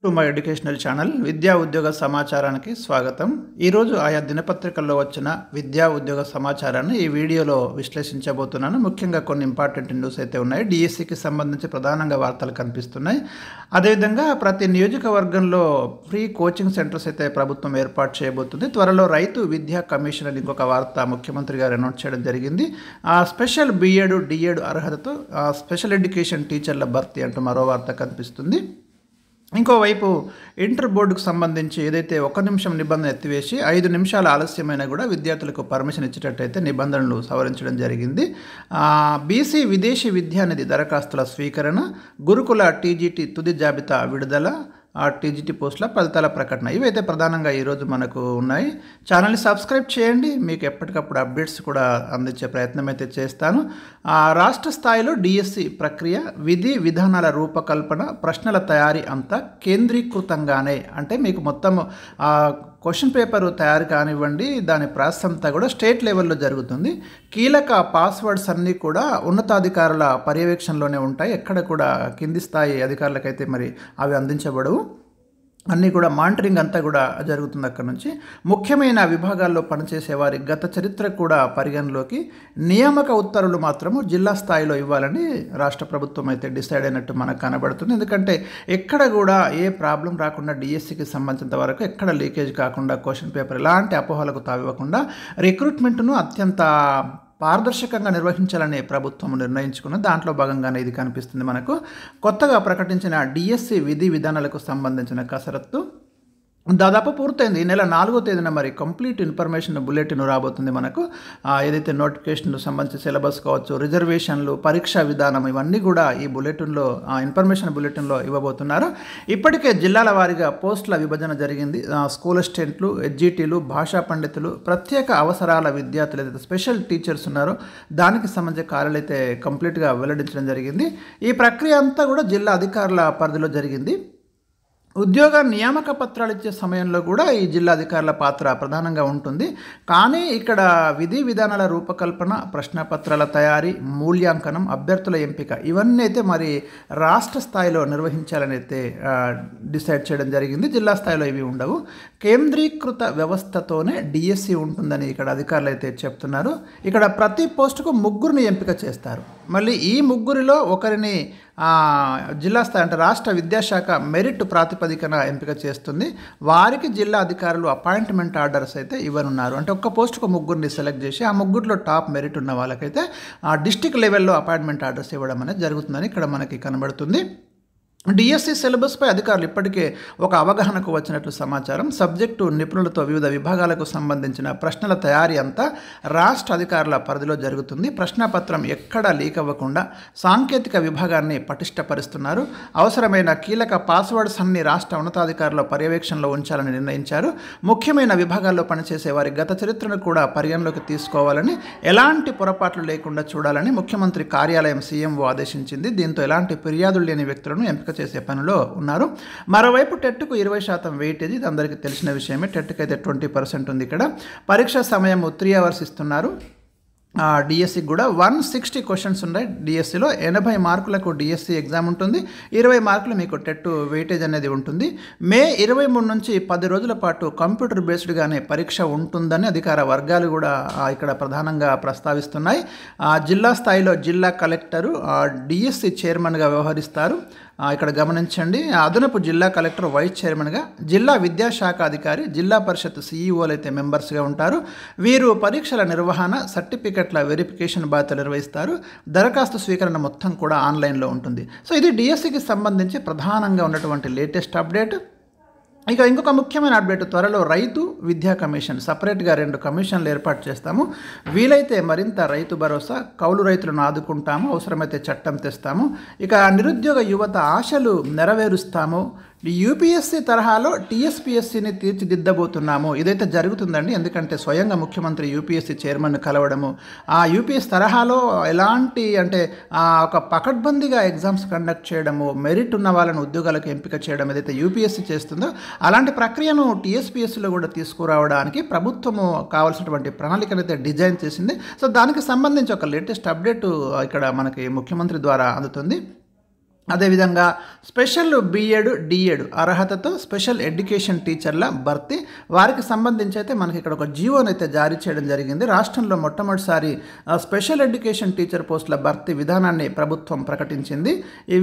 To my educational channel విద్యా ఉద్యోగ సమాచారానికి స్వాగతం. ఈరోజు ఆయా దినపత్రికల్లో వచ్చిన విద్యా ఉద్యోగ సమాచారాన్ని ఈ వీడియోలో విశ్లేషించబోతున్నాను. ముఖ్యంగా కొన్ని ఇంపార్టెంట్ న్యూస్ అయితే ఉన్నాయి. డిఎస్సికి సంబంధించి ప్రధానంగా వార్తలు కనిపిస్తున్నాయి. అదేవిధంగా ప్రతి నియోజకవర్గంలో ఫ్రీ కోచింగ్ సెంటర్స్ అయితే ప్రభుత్వం ఏర్పాటు చేయబోతుంది. త్వరలో రైతు విద్యా కమిషన్ అని ఇంకొక వార్త ముఖ్యమంత్రి గారు అనౌన్స్ చేయడం జరిగింది. స్పెషల్ బిఎడ్ డిఎడ్ అర్హతతో స్పెషల్ ఎడ్యుకేషన్ టీచర్ల భర్తీ అంటూ మరో వార్త కనిపిస్తుంది. ఇంకోవైపు ఇంటర్ బోర్డుకు సంబంధించి ఏదైతే 1 నిమిషం నిబంధన ఎత్తివేసి 5 నిమిషాల ఆలస్యమైనా కూడా విద్యార్థులకు పర్మిషన్ ఇచ్చేటట్టయితే నిబంధనలు సవరించడం జరిగింది. బీసీ విదేశీ విద్యా నిధి దరఖాస్తుల స్వీకరణ, గురుకుల టీజీటీ తుది జాబితా విడుదల, టీజీటీ పోస్టుల ఫలితాల ప్రకటన, ఇవైతే ప్రధానంగా ఈరోజు మనకు ఉన్నాయి. ఛానల్ని సబ్స్క్రైబ్ చేయండి, మీకు ఎప్పటికప్పుడు అప్డేట్స్ కూడా అందించే ప్రయత్నం అయితే చేస్తాను. రాష్ట్ర స్థాయిలో డిఎస్సి ప్రక్రియ, విధి విధానాల రూపకల్పన, ప్రశ్నల తయారీ అంతా కేంద్రీకృతంగానే, అంటే మీకు మొత్తం క్వశ్చన్ పేపర్ తయారు కానివ్వండి, దాని ప్రాసెస్ అంతా కూడా స్టేట్ లెవెల్లో జరుగుతుంది. కీలక పాస్వర్డ్స్ అన్నీ కూడా ఉన్నతాధికారుల పర్యవేక్షణలోనే ఉంటాయి. ఎక్కడ కూడా కింది స్థాయి అధికారులకైతే మరి అవి అందించబడవు. అన్నీ కూడా మానిటరింగ్ అంతా కూడా జరుగుతుంది అక్కడ నుంచి. ముఖ్యమైన విభాగాల్లో పనిచేసే వారి గత చరిత్ర కూడా పరిగణలోకి, నియామక ఉత్తర్వులు మాత్రము జిల్లా స్థాయిలో ఇవ్వాలని రాష్ట్ర ప్రభుత్వం అయితే డిసైడ్ అయినట్టు మనకు కనబడుతుంది. ఎందుకంటే ఎక్కడ కూడా ఏ ప్రాబ్లం రాకుండా, డిఎస్సికి సంబంధించిన వరకు ఎక్కడ లీకేజ్ కాకుండా, క్వశ్చన్ పేపర్ ఎలాంటి అపోహలకు తావివ్వకుండా రిక్రూట్మెంట్ను అత్యంత పారదర్శకంగా నిర్వహించాలని ప్రభుత్వం నిర్ణయించుకున్న దాంట్లో భాగంగానే ఇది కనిపిస్తుంది. మనకు కొత్తగా ప్రకటించిన డిఎస్సి విధి విధానాలకు సంబంధించిన కసరత్తు దాదాపు పూర్తయింది. ఈ నెల 4వ తేదీన మరి కంప్లీట్ ఇన్ఫర్మేషన్ బులెటిన్ రాబోతుంది మనకు. ఏదైతే నోటిఫికేషన్ సంబంధించి సిలబస్ కావచ్చు, రిజర్వేషన్లు, పరీక్షా విధానం, ఇవన్నీ కూడా ఈ బులెటిన్లో ఇన్ఫర్మేషన్ బులెటిన్లో ఇవ్వబోతున్నారు. ఇప్పటికే జిల్లాల వారీగా పోస్టుల విభజన జరిగింది. స్కూల్ అసిస్టెంట్లు, ఎడ్జిటీలు, భాషా పండితులు, ప్రత్యేక అవసరాల విద్యార్థులు ఏదైతే స్పెషల్ టీచర్స్ ఉన్నారో దానికి సంబంధించిన కార్యాలు అయితే కంప్లీట్గా వెల్లడించడం జరిగింది. ఈ ప్రక్రియ అంతా కూడా జిల్లా అధికారుల పరిధిలో జరిగింది. ఉద్యోగ నియామక పత్రాలు ఇచ్చే సమయంలో కూడా ఈ జిల్లా అధికారుల పాత్ర ప్రధానంగా ఉంటుంది. కానీ ఇక్కడ విధి విధానాల రూపకల్పన, ప్రశ్నపత్రాల తయారీ, మూల్యాంకనం, అభ్యర్థుల ఎంపిక, ఇవన్నీ అయితే మరి రాష్ట్ర స్థాయిలో నిర్వహించాలని అయితే డిసైడ్ చేయడం జరిగింది. జిల్లా స్థాయిలో ఇవి ఉండవు. కేంద్రీకృత వ్యవస్థతోనే డిఎస్సి ఉంటుందని ఇక్కడ అధికారులు అయితే చెప్తున్నారు. ఇక్కడ ప్రతి పోస్టుకు 3 ఎంపిక చేస్తారు. మళ్ళీ ఈ 3లో ఒకరిని జిల్లా స్థాయి అంటే రాష్ట్ర విద్యాశాఖ మెరిట్ ప్రాతిపదికన ఎంపిక చేస్తుంది. వారికి జిల్లా అధికారులు అపాయింట్మెంట్ ఆర్డర్స్ అయితే ఇవ్వనున్నారు. అంటే ఒక్క పోస్టుకు 3ని సెలెక్ట్ చేసి ఆ 3లో టాప్ మెరిట్ ఉన్న వాళ్ళకైతే డిస్టిక్ లెవెల్లో అపాయింట్మెంట్ ఆర్డర్స్ ఇవ్వడం అనేది జరుగుతుందని ఇక్కడ మనకి కనబడుతుంది. డిఎస్సి సిలబస్పై అధికారులు ఇప్పటికే ఒక అవగాహనకు వచ్చినట్లు సమాచారం. సబ్జెక్టు నిపుణులతో వివిధ విభాగాలకు సంబంధించిన ప్రశ్నల తయారీ అంతా రాష్ట్ర అధికారుల పరిధిలో జరుగుతుంది. ప్రశ్నపత్రం ఎక్కడా లీక్ అవ్వకుండా సాంకేతిక విభాగాన్ని పటిష్టపరుస్తున్నారు. అవసరమైన కీలక పాస్వర్డ్స్ అన్ని రాష్ట్ర ఉన్నతాధికారుల పర్యవేక్షణలో ఉంచాలని నిర్ణయించారు. ముఖ్యమైన విభాగాల్లో పనిచేసే వారి గత చరిత్రను కూడా పరిగణలోకి తీసుకోవాలని, ఎలాంటి పొరపాట్లు లేకుండా చూడాలని ముఖ్యమంత్రి కార్యాలయం సీఎంఓ ఆదేశించింది. దీంతో ఎలాంటి ఫిర్యాదులు లేని వ్యక్తులను ఎంపిక చేసే పనిలో ఉన్నారు. మరోవైపు టెట్కు 20% వెయిటేజ్, ఇది అందరికీ తెలిసిన విషయమే. టెట్కి అయితే 20% ఉంది. ఇక్కడ పరీక్ష సమయం 3 అవర్స్ ఇస్తున్నారు. డిఎస్సికి కూడా 160 క్వశ్చన్స్ ఉన్నాయి. డిఎస్సిలో 80 మార్కులకు డిఎస్సి ఎగ్జామ్ ఉంటుంది. 20 మార్కులు మీకు టెట్ వెయిటేజ్ అనేది ఉంటుంది. మే 23 నుంచి 10 రోజుల పాటు కంప్యూటర్ బేస్డ్గానే పరీక్ష ఉంటుందని అధికార వర్గాలు కూడా ఇక్కడ ప్రధానంగా ప్రస్తావిస్తున్నాయి. జిల్లా స్థాయిలో జిల్లా కలెక్టరు డిఎస్సి చైర్మన్గా వ్యవహరిస్తారు. ఇక్కడ గమనించండి, అదనపు జిల్లా కలెక్టర్ వైస్ చైర్మన్గా, జిల్లా విద్యాశాఖ అధికారి, జిల్లా పరిషత్ సిఈఓలు అయితే మెంబర్స్గా ఉంటారు. వీరు పరీక్షల నిర్వహణ, సర్టిఫికెట్ల వెరిఫికేషన్ బాధ్యతలు నిర్వహిస్తారు. దరఖాస్తు స్వీకరణ మొత్తం కూడా ఆన్లైన్లో ఉంటుంది. సో ఇది డిఎస్సికి సంబంధించి ప్రధానంగా ఉన్నటువంటి లేటెస్ట్ అప్డేట్. ఇక ఇంకొక ముఖ్యమైన అప్డేట్, త్వరలో రైతు విద్యా కమిషన్, సపరేట్గా 2 కమిషన్లు ఏర్పాటు చేస్తాము. వీలైతే మరింత రైతు భరోసా, కౌలు రైతులను ఆదుకుంటాము, అవసరమైతే చట్టం తెస్తాము. ఇక నిరుద్యోగ యువత ఆశలు నెరవేరుస్తాము. యూపీఎస్సీ తరహాలో టీఎస్పీఎస్సీని తీర్చిదిద్దబోతున్నాము. ఇదైతే జరుగుతుందండి. ఎందుకంటే స్వయంగా ముఖ్యమంత్రి యూపీఎస్సీ చైర్మన్ కలవడము, ఆ యూపీఎస్ తరహాలో ఎలాంటి అంటే ఒక పకడ్బందీగా ఎగ్జామ్స్ కండక్ట్ చేయడము, మెరిట్ ఉన్న వాళ్ళను ఉద్యోగాలకు ఎంపిక చేయడం ఏదైతే యూపీఎస్సీ చేస్తుందో అలాంటి ప్రక్రియను టీఎస్పీఎస్సీలో కూడా తీసుకురావడానికి ప్రభుత్వము కావాల్సినటువంటి ప్రణాళికను అయితే డిజైన్ చేసింది. సో దానికి సంబంధించి ఒక లేటెస్ట్ అప్డేట్ ఇక్కడ మనకి ముఖ్యమంత్రి ద్వారా అందుతుంది. అదేవిధంగా స్పెషల్ బీఎడ్ డిఎడ్ అర్హతతో స్పెషల్ ఎడ్యుకేషన్ టీచర్ల భర్తీ వారికి సంబంధించి అయితే మనకి ఇక్కడ ఒక జీవోని అయితే జారీ చేయడం జరిగింది. రాష్ట్రంలో మొట్టమొదటిసారి స్పెషల్ ఎడ్యుకేషన్ టీచర్ పోస్టుల భర్తీ విధానాన్ని ప్రభుత్వం ప్రకటించింది.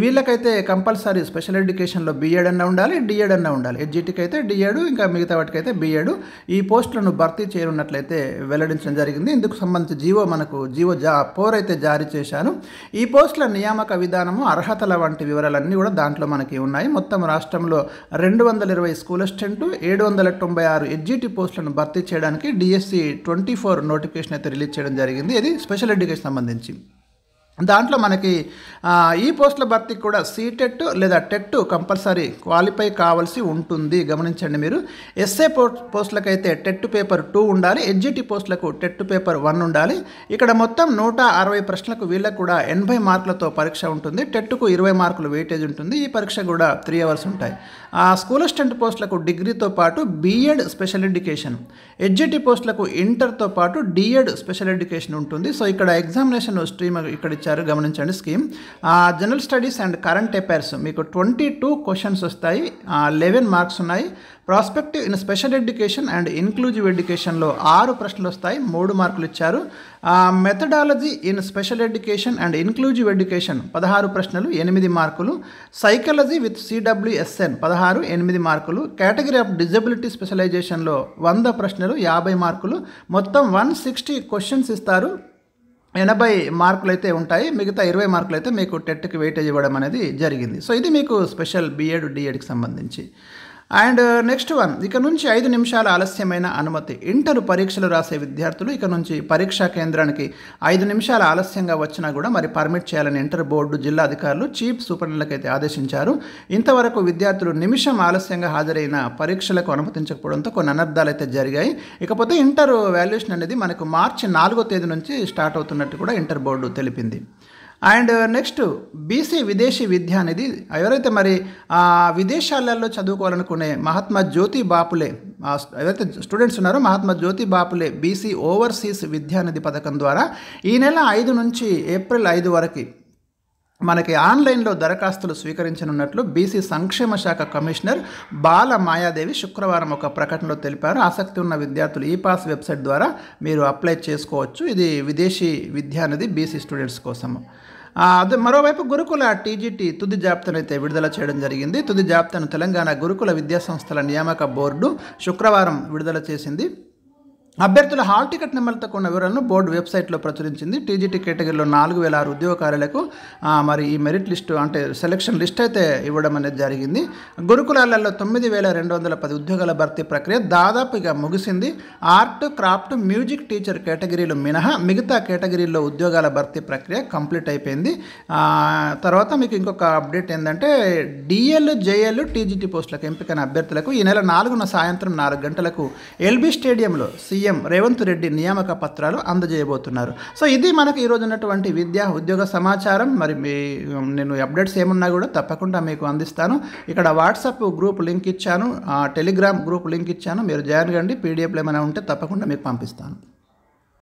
వీళ్ళకైతే కంపల్సరీ స్పెషల్ ఎడ్యుకేషన్లో బీఎడ్ అన్న ఉండాలి, డిఎడ్ అన్న ఉండాలి. ఎడ్జిటికి అయితే డిఎడ్, ఇంకా మిగతా వాటికైతే బీఎడ్. ఈ పోస్టులను భర్తీ చేయనున్నట్లయితే వెల్లడించడం జరిగింది. ఇందుకు సంబంధించి జీవో 4 అయితే జారీ చేశారు. ఈ పోస్టుల నియామక విధానము, అర్హతల వంటి వివరాలన్నీ కూడా దాంట్లో మనకి ఉన్నాయి. మొత్తం రాష్ట్రంలో 220 స్కూల్ అసిస్టెంట్, 796 ఎడ్జిటి పోస్టులను భర్తీ చేయడానికి డిఎస్సి 24 నోటిఫికేషన్ అయితే రిలీజ్ చేయడం జరిగింది. ఇది స్పెషల్ ఎడ్యుకేషన్ సంబంధించి. దాంట్లో మనకి ఈ పోస్టుల భర్తీకి కూడా సీటెట్ లేదా టెట్ కంపల్సరీ క్వాలిఫై కావాల్సి ఉంటుంది. గమనించండి మీరు. ఎస్ఏ పోస్టులకైతే టెట్ పేపర్ 2 ఉండాలి, ఎడ్జిటి పోస్టులకు టెట్ పేపర్ 1 ఉండాలి. ఇక్కడ మొత్తం 160 ప్రశ్నలకు వీళ్ళకు కూడా 80 మార్కులతో పరీక్ష ఉంటుంది. టెట్కు 20 మార్కులు వెయిటేజ్ ఉంటుంది. ఈ పరీక్ష కూడా 3 అవర్స్ ఉంటాయి. స్కూల్ అసిస్టెంట్ పోస్టులకు డిగ్రీతో పాటు బీఎడ్ స్పెషల్ ఎడ్యుకేషన్, ఎడ్జిటి పోస్టులకు ఇంటర్తో పాటు డిఎడ్ స్పెషల్ ఎడ్యుకేషన్ ఉంటుంది. సో ఇక్కడ ఎగ్జామినేషన్ స్ట్రీమ్ ఇక్కడ ఇచ్చారు, గమనించండి scheme. General studies and current affairs మీకు 22 క్వశ్చన్స్ వస్తాయి, 11 మార్క్స్ ఉన్నాయి. Prospective in special education and inclusive ఎడ్యుకేషన్లో 6 ప్రశ్నలు వస్తాయి, 3 మార్కులు ఇచ్చారు. Methodology in special education and inclusive education 16 ప్రశ్నలు, 8 మార్కులు. సైకాలజీ విత్ సిడబ్ల్యూఎస్ఎన్ 16, 8 మార్కులు. కేటగిరీ ఆఫ్ డిజబిలిటీ స్పెషలైజేషన్లో 100 ప్రశ్నలు, 50 మార్కులు. మొత్తం 160 క్వశ్చన్స్ ఇస్తారు, 80 మార్కులు అయితే ఉంటాయి. మిగతా 20 మార్కులు అయితే మీకు టెట్కి వెయిటేజ్ ఇవ్వడం అనేది జరిగింది. సో ఇది మీకు స్పెషల్ బీఎడ్ డిఎడ్కి సంబంధించి. అండ్ నెక్స్ట్ వన్, ఇక నుంచి 5 నిమిషాల ఆలస్యమైన అనుమతి. ఇంటర్ పరీక్షలు రాసే విద్యార్థులు ఇక నుంచి పరీక్షా కేంద్రానికి 5 నిమిషాల ఆలస్యంగా వచ్చినా కూడా మరి పర్మిట్ చేయాలని ఇంటర్ బోర్డు జిల్లా అధికారులు చీఫ్ సూపరింటెండెంట్లకు అయితే ఆదేశించారు. ఇంతవరకు విద్యార్థులు నిమిషం ఆలస్యంగా హాజరైన పరీక్షలకు అనుమతించకపోవడంతో కొన్ని అనర్థాలు అయితే జరిగాయి. ఇకపోతే ఇంటర్ వాల్యుయేషన్ అనేది మనకు మార్చి 4వ తేదీ నుంచి స్టార్ట్ అవుతున్నట్టు కూడా ఇంటర్ బోర్డు తెలిపింది. అండ్ నెక్స్ట్ బీసీ విదేశీ విద్య అనేది ఎవరైతే మరి విదేశాలలో చదువుకోవాలనుకునే మహాత్మా జ్యోతి బాపులే ఎవరైతే స్టూడెంట్స్ ఉన్నారో మహాత్మా జ్యోతి బాపులే బీసీ ఓవర్సీస్ విద్యానిధి పథకం ద్వారా ఈ నెల 5 నుంచి ఏప్రిల్ 5 వరకు మనకి ఆన్లైన్లో దరఖాస్తులు స్వీకరించనున్నట్లు బీసీ సంక్షేమ శాఖ కమిషనర్ బాల మాయాదేవి శుక్రవారం ఒక ప్రకటనలో తెలిపారు. ఆసక్తి ఉన్న విద్యార్థులు ఈ పాస్ వెబ్సైట్ ద్వారా మీరు అప్లై చేసుకోవచ్చు. ఇది విదేశీ విద్య అనేది బీసీ స్టూడెంట్స్ కోసము. అదే మరోవైపు గురుకుల టీజీటీ తుది జాబితాను అయితే విడుదల చేయడం జరిగింది. తుది జాబితాను తెలంగాణ గురుకుల విద్యా సంస్థల నియామక బోర్డు శుక్రవారం విడుదల చేసింది. అభ్యర్థుల హాల్ టికెట్ నెంబర్లతో ఉన్న వివరాలను బోర్డు వెబ్సైట్లో ప్రచురించింది. టీజీటీ కేటగిరీలో 4006 ఉద్యోగాలకు మరి ఈ మెరిట్ లిస్టు అంటే సెలక్షన్ లిస్ట్ అయితే ఇవ్వడం అనేది జరిగింది. గురుకులాలలో 9210 ఉద్యోగాల భర్తీ ప్రక్రియ దాదాపుగా ముగిసింది. ఆర్ట్, క్రాఫ్ట్, మ్యూజిక్ టీచర్ కేటగిరీలు మినహా మిగతా కేటగిరీల్లో ఉద్యోగాల భర్తీ ప్రక్రియ కంప్లీట్ అయిపోయింది. తర్వాత మీకు ఇంకొక అప్డేట్ ఏంటంటే డిఎల్, జేఎల్, టీజీటీ పోస్టులకు ఎంపికైన అభ్యర్థులకు ఈ నెల 4న సాయంత్రం 4 గంటలకు ఎల్బీ స్టేడియంలో సీఎం రేవంత్ రెడ్డి నియామక పత్రాలు అందజేయబోతున్నారు. సో ఇది మనకు ఈరోజు ఉన్నటువంటి విద్యా ఉద్యోగ సమాచారం. మరి నేను అప్డేట్స్ ఏమున్నా కూడా తప్పకుండా మీకు అందిస్తాను. ఇక్కడ వాట్సాప్ గ్రూప్ లింక్ ఇచ్చాను, టెలిగ్రామ్ గ్రూప్ లింక్ ఇచ్చాను, మీరు జాయిన్ కండి. పీడిఎఫ్లు ఏమైనా ఉంటే తప్పకుండా మీకు పంపిస్తాను.